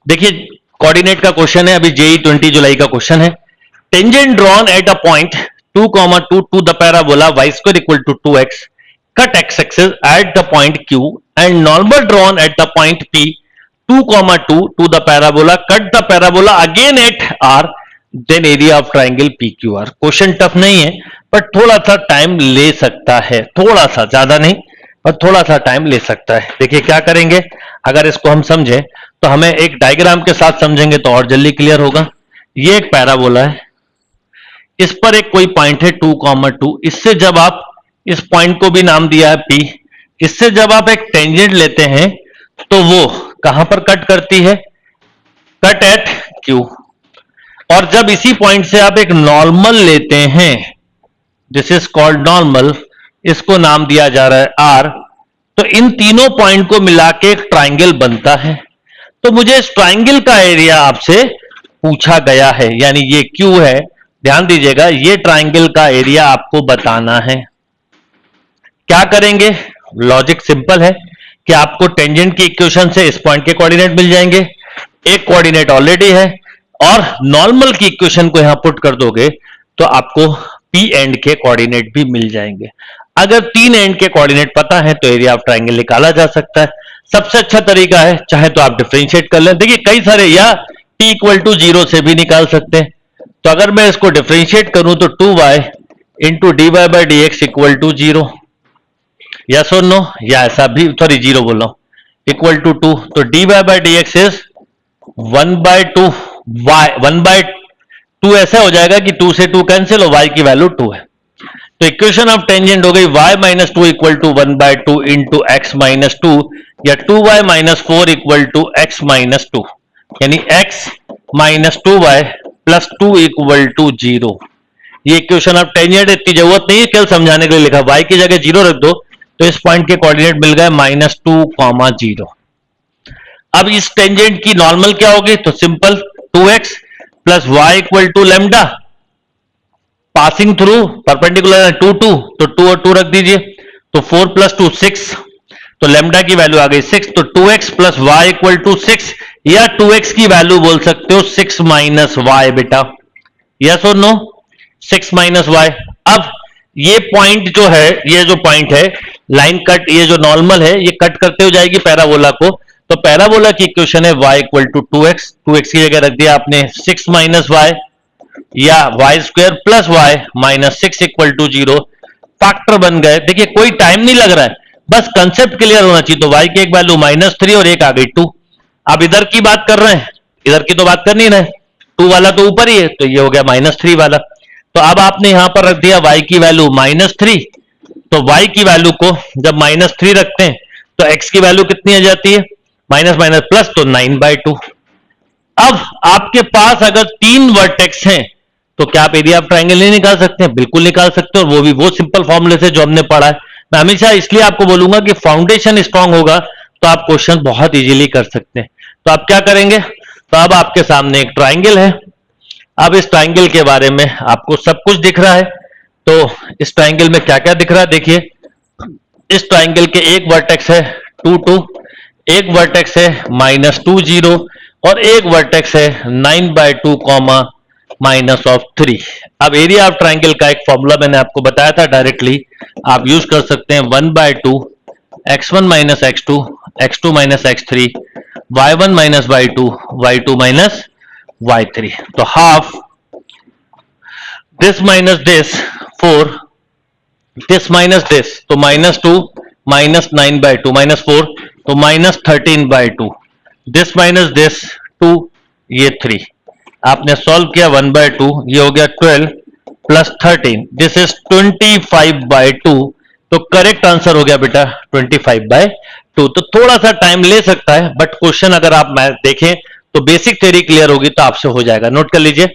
देखिए कोऑर्डिनेट का क्वेश्चन है, अभी जेई 20 जुलाई का क्वेश्चन है। Tangent drawn at a point 2, 2 to the parabola y square equal to 2x, cut x axis at the point q and normal drawn at the point p 2, 2 to the parabola, cut the parabola again at r, then area of triangle pqr। Question tough नहीं है पर थोड़ा सा time ले सकता है, थोड़ा सा, ज्यादा नहीं पर थोड़ा सा टाइम ले सकता है। देखिए क्या करेंगे, अगर इसको हम समझें तो हमें एक डायग्राम के साथ समझेंगे तो और जल्दी क्लियर होगा। ये एक पैराबोला है, इस पर एक कोई पॉइंट है 2, 2, इससे जब आप इस पॉइंट को भी नाम दिया है P, इससे जब आप एक टेंजेंट लेते हैं तो वो कहां पर कट करती है, कट एट Q। और जब इसी पॉइंट से आप एक नॉर्मल लेते हैं, दिस इज कॉल्ड नॉर्मल, इसको नाम दिया जा रहा है R, तो इन तीनों पॉइंट को मिला के एक ट्राइंगल बनता है। तो मुझे इस ट्राइंगल का एरिया आपसे पूछा गया है, यानी ये Q है, ध्यान दीजिएगा, ये ट्राइंगल का एरिया आपको बताना है। क्या करेंगे, लॉजिक सिंपल है कि आपको टेंजेंट की इक्वेशन से इस पॉइंट के कोऑर्डिनेट मिल जाएंगे, एक कोऑर्डिनेट ऑलरेडी है, और नॉर्मल की इक्वेशन को यहां पुट कर दोगे तो आपको पी एंड के कोऑर्डिनेट भी मिल जाएंगे। अगर तीन एंड के कोऑर्डिनेट पता है तो एरिया ऑफ ट्राइंगल निकाला जा सकता है। सबसे अच्छा तरीका है, चाहे तो आप डिफरेंशिएट कर लें, देखिए कई सारे, या t इक्वल टू 0 से भी निकाल सकते हैं। तो अगर मैं इसको डिफरेंशिएट करूं तो 2y into d y by d x equal to 0, yes और नो, या ऐसा भी, सॉरी 0 बोल रहा हूं, इक्वल टू 2, तो d y by d x is 1/2 y, 1/2 ऐसा हो जाएगा कि 2 से 2 कैंसिल और y की वैल्यू 2 है। तो इक्वेशन ऑफ टेंजेंट हो गई y minus 2 equal to 1/2 into x minus 2, या 2y minus 4 equal to x minus 2, यानी x minus 2y plus 2 equal to 0। ये इक्वेशन ऑफ टेंजेंट, इतनी जरूरत नहीं है, केवल समझाने के लिए लिखा। y की जगह 0 रख दो तो इस पॉइंट के कोऑर्डिनेट मिल गए -2, 0। अब इस टेंजेंट की नॉर्मल क्या होगी, तो simple 2x plus y equal to lambda, passing through perpendicular 2, 2, तो 2 और 2 रख दीजिए, तो 4 प्लस 2 6, तो लेमडा की वैल्यू आ गई 6, तो 2x plus y equal to 6, या 2x की वैल्यू बोल सकते हो 6 माइनस वाई बेटा, यस और नो, 6 माइनस वाई। अब ये पॉइंट जो है, ये जो पॉइंट है लाइन कट, ये जो नॉर्मल है ये कट करते हो जाएगी पैराबोला को, तो पैराबोला की इक्वेशन है y equal to 2x, 2x की जगह रख दिया आपने 6 माइनस वाई, या y square plus y minus 6 equal to 0, factor बन गए। देखिए कोई टाइम नहीं लग रहा है, बस कंसेप्ट क्लियर होना चाहिए। तो y की एक वैल्यू -3 और एक आ गई 2। अब इधर की बात कर रहे हैं, इधर की तो बात कर नहीं रहे, 2 वाला तो ऊपर ही है, तो ये हो गया -3 वाला। तो अब आपने यहां पर रख दिया y की वैल्यू -3, तो y की वैल्यू को जब -3 रखते हैं तो x की वैल्यू कितनी आ जाती है, माइनस माइनस प्लस, तो 9/2। अब आपके पास अगर 3 वर्टेक्स हैं तो क्या आप एरिया ऑफ ट्राइंगल नहीं निकाल सकते हैं, बिल्कुल निकाल सकते हैं, और वो भी वो सिंपल फॉर्मूले से जो हमने पढ़ा है। मैं हमेशा इसलिए आपको बोलूंगा कि फाउंडेशन स्ट्रांग होगा तो आप क्वेश्चन बहुत इजीली कर सकते हैं। तो आप क्या करेंगे, तो अब आपके सामने एक ट्राइंगल है, अब इस ट्राइंगल के बारे में आपको सब कुछ दिख रहा है। तो इस ट्राइंगल में क्या क्या दिख रहा है, देखिए इस ट्राइंगल के एक वर्टेक्स है 2, 2, एक वर्टेक्स है -2, 0, और एक वर्टेक्स है 9/2 माइनस ऑफ 3। अब एरिया ऑफ ट्राइंगल का एक फॉर्मूला मैंने आपको बताया था, डायरेक्टली आप यूज कर सकते हैं, 1/2 x1 minus x2, x2 minus x3, y1 minus y2, y2 minus y3। तो half this minus this 4, this minus this, तो -2 माइनस 9/2 माइनस 4, तो -13/2, दिस माइनस दिस 2, ये 3। आपने सॉल्व किया 1/2, ये हो गया 12 प्लस 13, दिस इज 25/2। तो करेक्ट आंसर हो गया बेटा 25/2। तो थोड़ा सा टाइम ले सकता है, बट क्वेश्चन अगर आप देखें तो बेसिक थ्योरी क्लियर होगी तो आपसे हो जाएगा। नोट कर लीजिए।